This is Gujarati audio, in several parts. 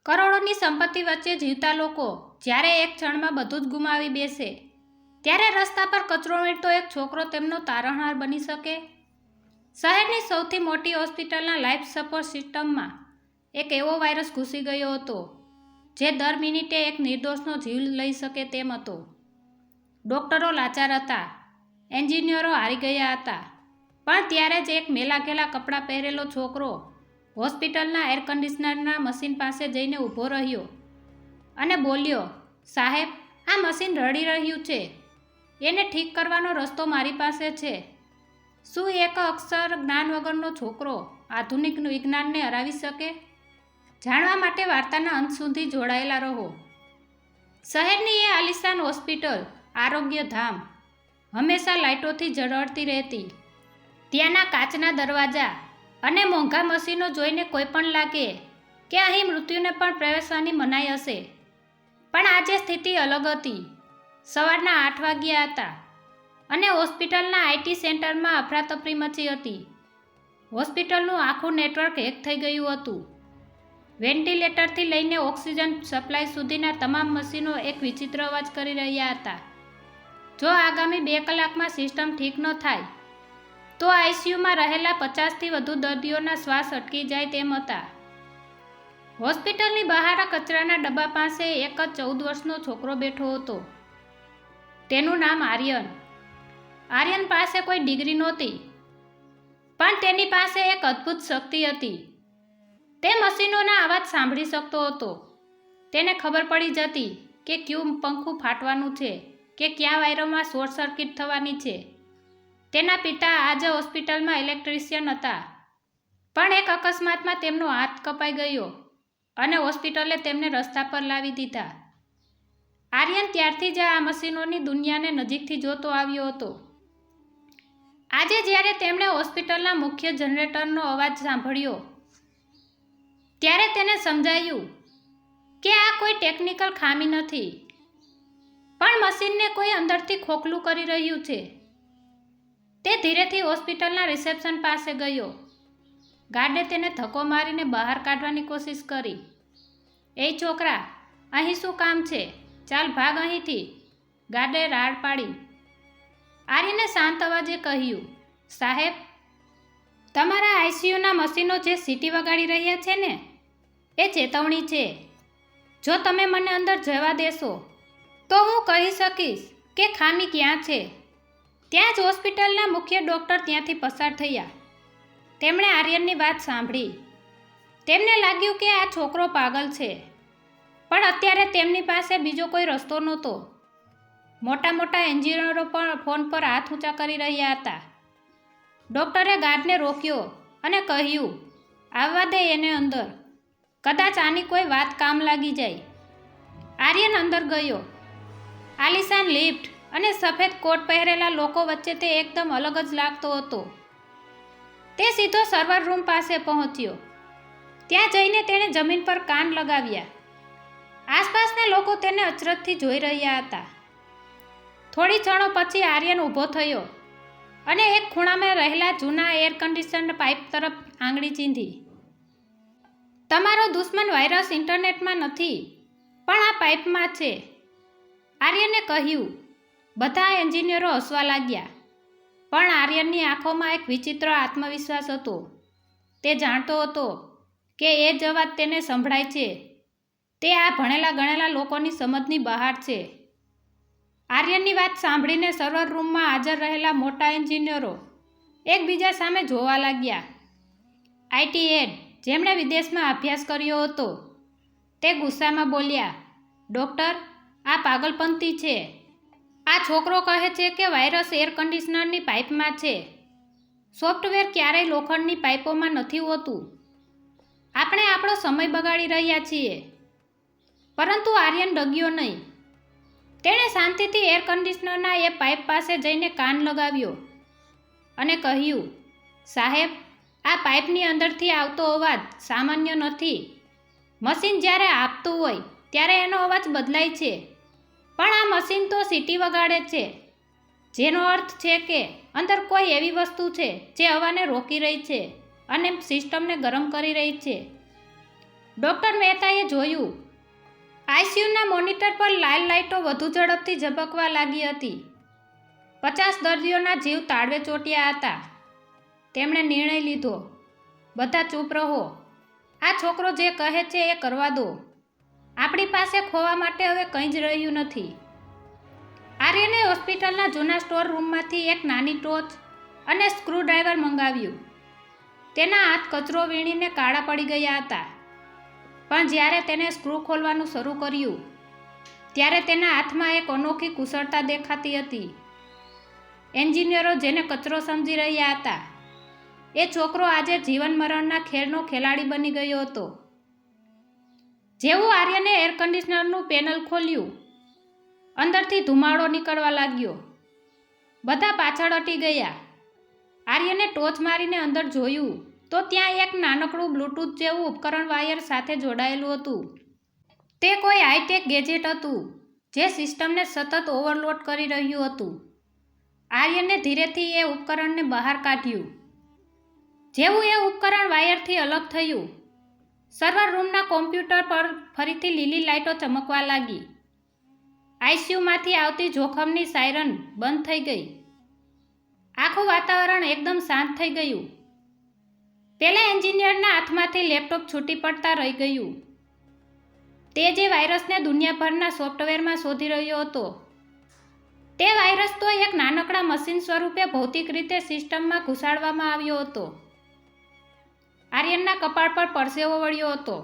કરોડોની સંપત્તિ વચ્ચે જીવતા લોકો જ્યારે એક ક્ષણમાં બધું જ ગુમાવી બેસે ત્યારે રસ્તા પર કચરો વીણતો એક છોકરો તેમનો તારણહાર બની શકે? શહેરની સૌથી મોટી હોસ્પિટલના લાઈફ સપોર્ટ સિસ્ટમમાં એક એવો વાયરસ ઘૂસી ગયો હતો જે દર મિનિટે એક નિર્દોષનો જીવ લઈ શકે તેમ હતો. ડોક્ટરો લાચાર હતા, એન્જિનિયરો હારી ગયા હતા, પણ ત્યારે જ એક મેલાઘેલા કપડાં પહેરેલો છોકરો હોસ્પિટલના એર કન્ડિશનરના મશીન પાસે જઈને ઊભો રહ્યો અને બોલ્યો, સાહેબ, આ મશીન રડી રહ્યું છે. એને ઠીક કરવાનો રસ્તો મારી પાસે છે. શું એક અક્ષર જ્ઞાન વગરનો છોકરો આધુનિક વિજ્ઞાનને હરાવી શકે? જાણવા માટે વાર્તાના અંત સુધી જોડાયેલા રહો. શહેરની એ આલિશાન હોસ્પિટલ, આરોગ્ય ધામ, હંમેશા લાઇટોથી ઝળહળતી રહેતી. ત્યાંના કાચના દરવાજા અને મોંઘા મશીનો જોઈને કોઈ પણ લાગે કે અહીં મૃત્યુને પણ પ્રવેશવાની મનાઈ હશે. પણ આજે સ્થિતિ અલગ હતી. સવારના 8 વાગ્યા હતા અને હોસ્પિટલના આઈટી સેન્ટરમાં અફરાતફરી મચી હતી. હોસ્પિટલનું આખું નેટવર્ક હેક થઈ ગયું હતું. વેન્ટિલેટરથી લઈને ઓક્સિજન સપ્લાય સુધીના તમામ મશીનો એક વિચિત્ર અવાજ કરી રહ્યા હતા. જો આગામી 2 કલાકમાં સિસ્ટમ ઠીક ન થાય તો આઈસીયુમાં રહેલા 50થી વધુ દર્દીઓના શ્વાસ અટકી જાય તેમ હતા. હોસ્પિટલની બહાર કચરાના ડબ્બા પાસે એક જ 14 વર્ષનો છોકરો બેઠો હતો. તેનું નામ આર્યન. આર્યન પાસે કોઈ ડિગ્રી નહોતી, પણ તેની પાસે એક અદ્ભુત શક્તિ હતી. તે મશીનોના અવાજ સાંભળી શકતો હતો. તેને ખબર પડી જતી કે ક્યું પંખું ફાટવાનું છે કે કયા વાયરોમાં શોર્ટ સર્કિટ થવાની છે. તેના પિતા આજે હોસ્પિટલમાં ઇલેક્ટ્રિશિયન હતા, પણ એક અકસ્માતમાં તેમનો હાથ કપાઈ ગયો અને હોસ્પિટલે તેમને રસ્તા પર લાવી દીધા. આર્યન ત્યારથી જ આ મશીનોની દુનિયાને નજીકથી જોતો આવ્યો હતો. આજે જ્યારે તેમણે હોસ્પિટલના મુખ્ય જનરેટરનો અવાજ સાંભળ્યો ત્યારે તેને સમજાયું કે આ કોઈ ટેકનિકલ ખામી નથી, પણ મશીનને કોઈ અંદરથી ખોખલું કરી રહ્યું છે. તે ધીરેથી હોસ્પિટલના રિસેપ્શન પાસે ગયો. ગાર્ડે તેને ધક્કો મારીને બહાર કાઢવાની કોશિશ કરી. એ છોકરા, અહીં શું કામ છે? ચાલ ભાગ અહીંથી, ગાર્ડે રાડ પાડી. આર્યને શાંત અવાજે કહ્યું, સાહેબ, તમારા આઈસીયુના મશીનો જે સીટી વગાડી રહ્યા છે ને, એ ચેતવણી છે. જો તમે મને અંદર જવા દેશો તો હું કહી શકીશ કે ખામી ક્યાં છે. ત્યાં જ હોસ્પિટલના મુખ્ય ડૉક્ટર ત્યાંથી પસાર થયા. તેમણે આર્યનની વાત સાંભળી. તેમને લાગ્યું કે આ છોકરો પાગલ છે, પણ અત્યારે તેમની પાસે બીજો કોઈ રસ્તો નહોતો. મોટા મોટા એન્જિનિયરો પણ ફોન પર હાથ ઊંચા કરી રહ્યા હતા. ડૉક્ટરે ગાર્ડને રોક્યો અને કહ્યું, આવવા દે એને અંદર. કદાચ આની કોઈ વાત કામ લાગી જાય. આર્યન અંદર ગયો. આલિશાન લિફ્ટ અને સફેદ કોટ પહેરેલા લોકો વચ્ચે તે એકદમ અલગ જ લાગતો હતો. તે સીધો સર્વર રૂમ પાસે પહોંચ્યો. ત્યાં જઈને તેણે જમીન પર કાન લગાવ્યા. આસપાસના લોકો તેને અચરજથી જોઈ રહ્યા હતા. થોડી ક્ષણો પછી આર્યન ઊભો થયો અને એક ખૂણામાં રહેલા જૂના એર કન્ડિશનર પાઇપ તરફ આંગળી ચીંધી. તમારો દુશ્મન વાયરસ ઇન્ટરનેટમાં નથી, પણ આ પાઇપમાં છે, આર્યને કહ્યું. બધા એન્જિનિયરો હસવા લાગ્યા, પણ આર્યનની આંખોમાં એક વિચિત્ર આત્મવિશ્વાસ હતો. તે જાણતો હતો કે એ જ અવાજ તેને સંભળાય છે તે આ ભણેલા ગણેલા લોકોની સમજની બહાર છે. આર્યનની વાત સાંભળીને સર્વર રૂમમાં હાજર રહેલા મોટા એન્જિનિયરો એકબીજા સામે જોવા લાગ્યા. આઈટી હેડ, જેમણે વિદેશમાં અભ્યાસ કર્યો હતો, તે ગુસ્સામાં બોલ્યા, ડૉક્ટર, આ પાગલપંતી છે. આ છોકરો કહે છે કે વાયરસ એર કન્ડિશનરની પાઇપમાં છે. સોફ્ટવેર ક્યારેય લોખંડની પાઇપોમાં નથી હોતું. આપણે આપણો સમય બગાડી રહ્યા છીએ. પરંતુ આર્યન ડગ્યો નહીં. તેણે શાંતિથી એર કન્ડિશનરના એ પાઇપ પાસે જઈને કાન લગાવ્યો અને કહ્યું, સાહેબ, આ પાઇપની અંદરથી આવતો અવાજ સામાન્ય નથી. મશીન જ્યારે આપતું હોય ત્યારે એનો અવાજ બદલાય છે, પણ આ મશીન તો સીટી વગાડે છે, જેનો અર્થ છે કે અંદર કોઈ એવી વસ્તુ છે જે હવાને રોકી રહી છે અને સિસ્ટમને ગરમ કરી રહી છે. ડૉક્ટર મહેતાએ જોયું, આઈસીયુના મોનિટર પર લાલ લાઇટો વધુ ઝડપથી ઝબકવા લાગી હતી. 50 દર્દીઓના જીવ તાળવે ચોંટ્યા હતા. તેમણે નિર્ણય લીધો, બધા ચૂપ રહો. આ છોકરો જે કહે છે એ કરવા દો. આપણી પાસે ખોવા માટે હવે કંઈ જ રહ્યું નથી. આર્યને હોસ્પિટલના જૂના સ્ટોર રૂમમાંથી એક નાની ટોર્ચ અને સ્ક્રૂડ્રાઈવર મંગાવ્યું. તેના હાથ કચરો વીણીને કાળા પડી ગયા હતા. પણ જ્યારે તેણે સ્ક્રૂ ખોલવાનું શરૂ કર્યું ત્યારે તેના હાથમાં એક અનોખી કુશળતા દેખાતી હતી. એન્જિનિયરો જેને કચરો સમજી રહ્યા હતા, એ છોકરો આજે જીવન મરણના ખેલનો ખેલાડી બની ગયો હતો. જેવું આર્યને એર કન્ડિશનરનું પેનલ ખોલ્યું, અંદરથી ધુમાડો નીકળવા લાગ્યો. બધા પાછળ હટી ગયા. આર્યને ટોચ મારીને અંદર જોયું તો ત્યાં એક નાનકડું બ્લૂટૂથ જેવું ઉપકરણ વાયર સાથે જોડાયેલું હતું. તે કોઈ હાઈટેક ગેજેટ હતું જે સિસ્ટમને સતત ઓવરલોડ કરી રહ્યું હતું. આર્યને ધીરેથી એ ઉપકરણને બહાર કાઢ્યું. જેવું એ ઉપકરણ વાયરથી અલગ થયું, સર્વર રૂમના કોમ્પ્યુટર પર ફરીથી લીલી લાઇટો ચમકવા લાગી. આઈસીયુમાંથી આવતી જોખમની સાયરન બંધ થઈ ગઈ. આખું વાતાવરણ એકદમ શાંત થઈ ગયું. પેલા એન્જિનિયરના હાથમાંથી લેપટોપ છૂટી પડતા રહી ગયું. તે જે વાયરસને દુનિયાભરના સોફ્ટવેરમાં શોધી રહ્યો હતો, તે વાયરસ તો એક નાનકડા મશીન સ્વરૂપે ભૌતિક રીતે સિસ્ટમમાં ઘુસાડવામાં આવ્યો હતો. આર્યનના કપાળ પર પરસેવો વળ્યો હતો.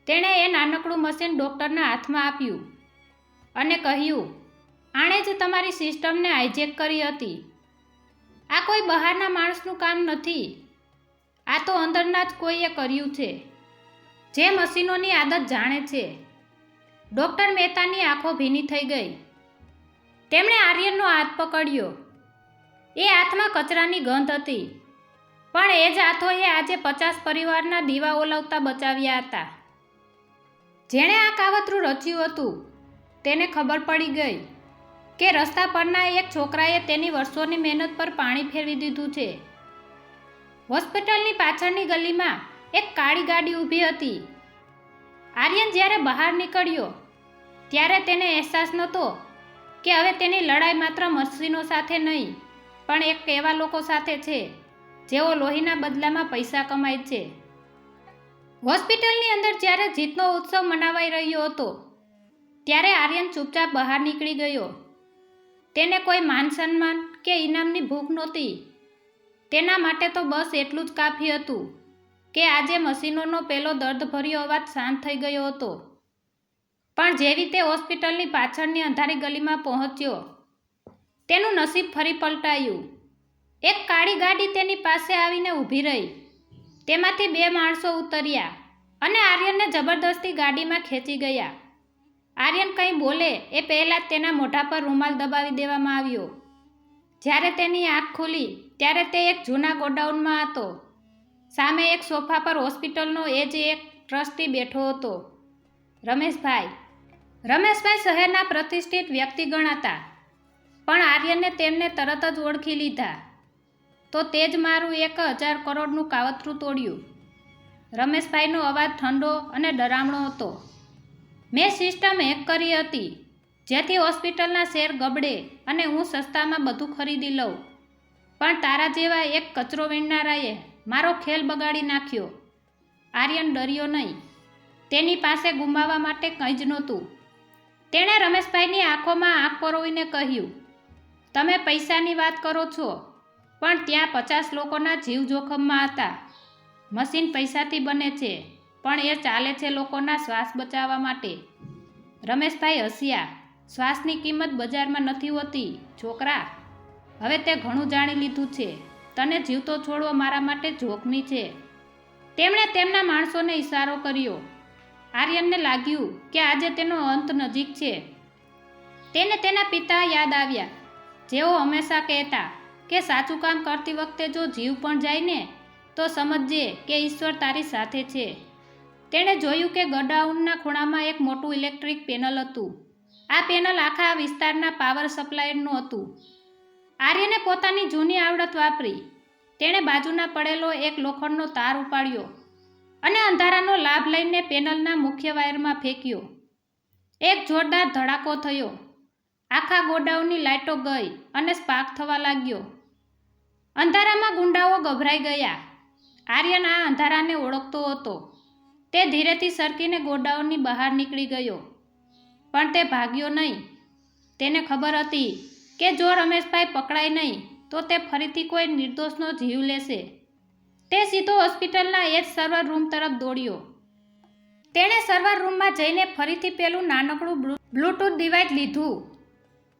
તેણે એ નાનકડું મશીન ડૉક્ટરના હાથમાં આપ્યું અને કહ્યું, આણે જ તમારી સિસ્ટમને હાઇજેક કરી હતી. આ કોઈ બહારના માણસનું કામ નથી. આ તો અંદરના જ કોઈએ કર્યું છે, જે મશીનોની આદત જાણે છે. ડૉક્ટર મહેતાની આંખો ભીની થઈ ગઈ. તેમણે આર્યનનો હાથ પકડ્યો. એ હાથમાં કચરાની ગંધ હતી, પણ એ જ હાથોએ આજે 50 પરિવારના દીવા ઓલવતા બચાવ્યા હતા. જેણે આ કાવતરું રચ્યું હતું તેને ખબર પડી ગઈ કે રસ્તા પરના એક છોકરાએ તેની વર્ષોની મહેનત પર પાણી ફેરવી દીધું છે. હોસ્પિટલની પાછળની ગલીમાં એક કાળી ગાડી ઊભી હતી. આર્યન જ્યારે બહાર નીકળ્યો ત્યારે તેને અહેસાસ નહોતો કે હવે તેની લડાઈ માત્ર મશીનો સાથે નહીં, પણ એક એવા લોકો સાથે છે જેઓ લોહીના બદલામાં પૈસા કમાય છે. હોસ્પિટલની અંદર જ્યારે જીતનો ઉત્સવ મનાવાઈ રહ્યો હતો ત્યારે આર્યન ચૂપચાપ બહાર નીકળી ગયો. તેને કોઈ માન સન્માન કે ઇનામની ભૂખ નહોતી. તેના માટે તો બસ એટલું જ કાફી હતું કે આજે મશીનોનો પેલો દર્દભર્યો અવાજ શાંત થઈ ગયો હતો. પણ જેવી તે હોસ્પિટલની પાછળની અંધારી ગલીમાં પહોંચ્યો, તેનું નસીબ ફરી પલટાયું. એક કાળી ગાડી તેની પાસે આવીને ઊભી રહી. તેમાંથી 2 માણસો ઉતર્યા અને આર્યનને જબરદસ્તી ગાડીમાં ખેંચી ગયા. આર્યન કંઈ બોલે એ પહેલાં જ તેના મોઢા પર રૂમાલ દબાવી દેવામાં આવ્યો. જ્યારે તેની આંખ ખુલી ત્યારે તે એક જૂના ગોડાઉનમાં હતો. સામે એક સોફા પર હોસ્પિટલનો એ જ એક ટ્રસ્ટી બેઠો હતો, રમેશભાઈ. રમેશભાઈ શહેરના પ્રતિષ્ઠિત વ્યક્તિ ગણાતા, પણ આર્યને તેમને તરત જ ઓળખી લીધા. તો તે જ મારું 1000 કરોડનું કાવતરું તોડ્યું. રમેશભાઈનો અવાજ ઠંડો અને ડરામણો હતો. મેં સિસ્ટમ હેક કરી હતી જેથી હોસ્પિટલના શેર ગબડે અને હું સસ્તામાં બધું ખરીદી લઉં. પણ તારા જેવા એક કચરો વીણનારાએ મારો ખેલ બગાડી નાખ્યો. આર્યન ડર્યો નહીં. તેની પાસે ગુમાવવા માટે કંઈ જ નહોતું. તેણે રમેશભાઈની આંખોમાં આંખ પરોવીને કહ્યું, તમે પૈસાની વાત કરો છો, પણ ત્યાં 50 લોકોના જીવ જોખમમાં હતા. મશીન પૈસાથી બને છે, પણ એ ચાલે છે લોકોના શ્વાસ બચાવવા માટે. રમેશભાઈ હસ્યા. શ્વાસની કિંમત બજારમાં નથી હોતી, છોકરા. હવે તે ઘણું જાણી લીધું છે. તને જીવતો છોડવો મારા માટે જોખમી છે. તેમણે તેમના માણસોને ઇશારો કર્યો. આર્યનને લાગ્યું કે આજે તેનો અંત નજીક છે. તેને તેના પિતા યાદ આવ્યા, જેઓ હંમેશા કહેતા કે સાચું કામ કરતી વખતે જો જીવ પણ જાય ને તો સમજજે કે ઈશ્વર તારી સાથે છે. તેણે જોયું કે ગોડાઉનના ખૂણામાં એક મોટું ઇલેક્ટ્રિક પેનલ હતું. આ પેનલ આખા વિસ્તારના પાવર સપ્લાયરનું હતું. આર્યને પોતાની જૂની આવડત વાપરી તેણે બાજુના પડેલો એક લોખંડનો તાર ઉપાડ્યો અને અંધારાનો લાભ લઈને પેનલના મુખ્ય વાયરમાં ફેંક્યો. એક જોરદાર ધડાકો થયો. આખા ગોડાઉનની લાઇટો ગઈ અને સ્પાર્ક થવા લાગ્યો. અંધારામાં ગુંડાઓ ગભરાઈ ગયા. આર્યન આ અંધારાને ઓળખતો હતો. તે ધીરેથી સરકીને ગોડાઉનની બહાર નીકળી ગયો. પણ તે ભાગ્યો નહીં. તેને ખબર હતી કે જો રમેશભાઈ પકડાય નહીં તો તે ફરીથી કોઈ નિર્દોષનો જીવ લેશે. તે સીધો હોસ્પિટલના એ જ સર્વર રૂમ તરફ દોડ્યો. તેણે સર્વર રૂમમાં જઈને ફરીથી પેલું નાનકડું બ્લૂટૂથ ડિવાઇસ લીધું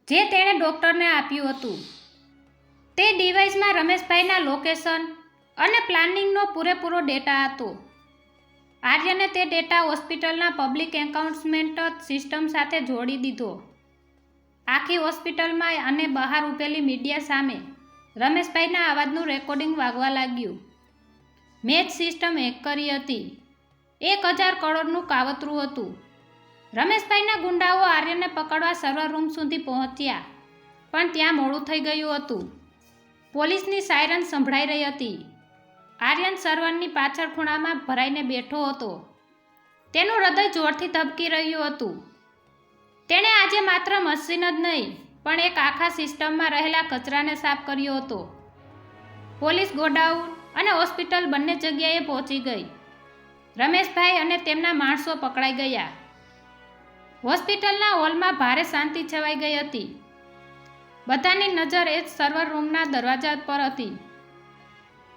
જે તેણે ડૉક્ટરને આપ્યું હતું. તે ડિવાઇસમાં રમેશભાઈના લોકેશન અને પ્લાનિંગનો પૂરેપૂરો ડેટા હતો. આર્યને તે ડેટા હોસ્પિટલના પબ્લિક એનાઉન્સમેન્ટ સિસ્ટમ સાથે જોડી દીધો. આખી હોસ્પિટલમાં અને બહાર ઊભેલી મીડિયા સામે રમેશભાઈના અવાજનું રેકોર્ડિંગ વાગવા લાગ્યું. મેં જ સિસ્ટમ હેક કરી હતી. 1000 કરોડનું કાવતરું હતું. રમેશભાઈના ગુંડાઓ આર્યને પકડવા સર્વર રૂમ સુધી પહોંચ્યા, પણ ત્યાં મોડું થઈ ગયું હતું. પોલીસની સાયરન સંભળાઈ રહી હતી. આર્યન સર્વરની પાછળ ખૂણામાં ભરાઈને બેઠો હતો. તેનું હૃદય જોરથી ધબકી રહ્યું હતું. તેણે આજે માત્ર મશીન જ નહીં પણ એક આખા સિસ્ટમમાં રહેલા કચરાને સાફ કર્યો હતો. પોલીસ ગોડાઉન અને હોસ્પિટલ બંને જગ્યાએ પહોંચી ગઈ. રમેશભાઈ અને તેમના માણસો પકડાઈ ગયા. હોસ્પિટલના હોલમાં ભારે શાંતિ છવાઈ ગઈ હતી. બધાની નજર એ જ સર્વર રૂમના દરવાજા પર હતી,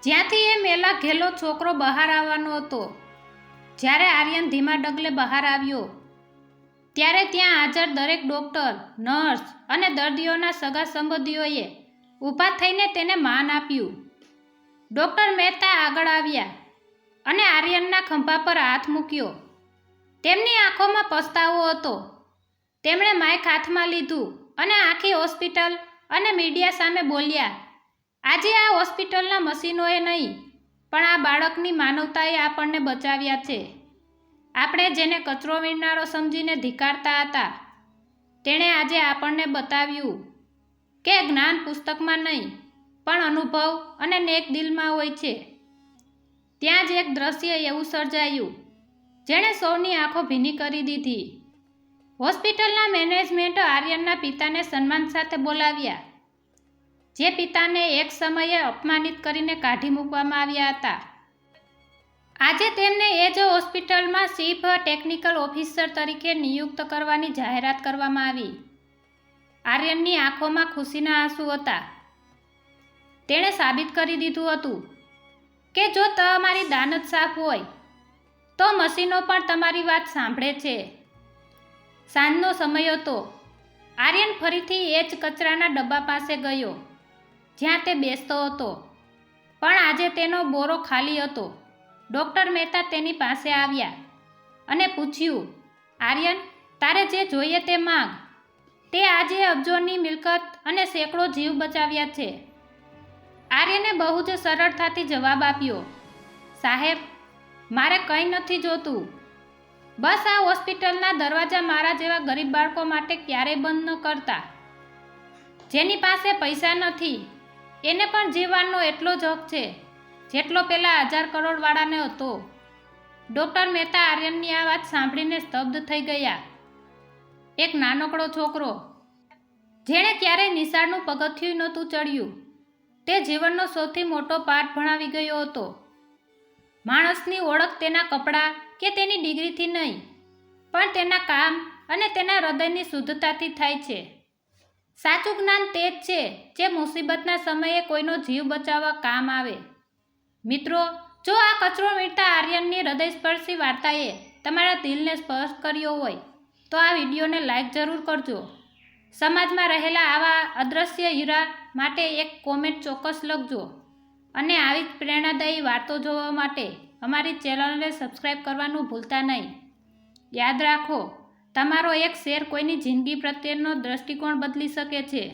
જ્યાંથી એ મેલા ઘેલો છોકરો બહાર આવવાનો હતો. જ્યારે આર્યન ધીમા ડગલે બહાર આવ્યો ત્યારે ત્યાં હાજર દરેક ડૉક્ટર, નર્સ અને દર્દીઓના સગા સંબંધીઓએ ઊભા થઈને તેને માન આપ્યું. ડૉક્ટર મહેતા આગળ આવ્યા અને આર્યનના ખંભા પર હાથ મૂક્યો. તેમની આંખોમાં પસ્તાવો હતો. તેમણે માઇક હાથમાં લીધું અને આખી હોસ્પિટલ અને મીડિયા સામે બોલ્યા, આજે આ હોસ્પિટલના મશીનોએ નહીં પણ આ બાળકની માનવતાએ આપણને બચાવ્યા છે. આપણે જેને કચરો વીણનારો સમજીને ધિક્કારતા હતા, તેણે આજે આપણને બતાવ્યું કે જ્ઞાન પુસ્તકમાં નહીં પણ અનુભવ અને નેક દિલમાં હોય છે. ત્યાં જ એક દ્રશ્ય એવું સર્જાયું જેણે સૌની આંખો ભીની કરી દીધી. હોસ્પિટલના મેનેજમેન્ટ આર્યનના પિતાને સન્માન સાથે બોલાવ્યા, જે પિતાને એક સમયે અપમાનિત કરીને કાઢી મૂકવામાં આવ્યા હતા. આજે તેમને એ જ હોસ્પિટલમાં ચીફ ટેકનિકલ ઓફિસર તરીકે નિયુક્ત કરવાની જાહેરાત કરવામાં આવી. આર્યનની આંખોમાં ખુશીના આંસુ હતા. તેણે સાબિત કરી દીધું હતું કે જો તમારી દાનત સાફ હોય તો મશીનો પણ તમારી વાત સાંભળે છે. સાંજનો સમય હતો. આર્યન ફરીથી એ જ કચરાના ડબ્બા પાસે ગયો જ્યાં તે બેસતો હતો, પણ આજે તેનો બોરો ખાલી હતો. ડૉક્ટર મહેતા તેની પાસે આવ્યા અને પૂછ્યું, આર્યન, તારે જે જોઈએ તે માંગ. તે આજે અબજોની મિલકત અને સેંકડો જીવ બચાવ્યા છે. આર્યને બહુ જ સરળતાથી જવાબ આપ્યો, સાહેબ, મારે કંઈ નથી જોતું. બસ આ હોસ્પિટલના દરવાજા મારા જેવા ગરીબ બાળકો માટે ક્યારેય બંધ ન કરતા. જેની પાસે પૈસા નથી એને પણ જીવવાનો એટલો જ હક છે જેટલો પેલા 1000 કરોડવાળાને હતો. ડૉક્ટર મહેતા આર્યનની આ વાત સાંભળીને સ્તબ્ધ થઈ ગયા. એક નાનકડો છોકરો જેણે ક્યારેય નિશાળનું પગથિયું નહોતું ચડ્યું, તે જીવનનો સૌથી મોટો પાઠ ભણાવી ગયો હતો. માણસની ઓળખ તેના કપડાં કે તેની ડિગ્રીથી નહીં પણ તેના કામ અને તેના હૃદયની શુદ્ધતાથી થાય છે. સાચું જ્ઞાન તે જ છે જે મુસીબતના સમયે કોઈનો જીવ બચાવવા કામ આવે. મિત્રો, જો આ કચરો વીણતા આર્યનની હૃદયસ્પર્શી વાર્તાએ તમારા દિલને સ્પર્શ કર્યો હોય તો આ વિડીયોને લાઈક જરૂર કરજો. સમાજમાં રહેલા આવા અદ્રશ્ય હીરા માટે એક કોમેન્ટ ચોક્કસ લખજો અને આવી જ પ્રેરણાદાયી વાર્તો જોવા માટે અમારી ચેનલને સબસ્ક્રાઈબ કરવાનું ભૂલતા નહીં. યાદ રાખો, તમારો એક શેર કોઈની જિંદગી પ્રત્યેનો દૃષ્ટિકોણ બદલી શકે છે.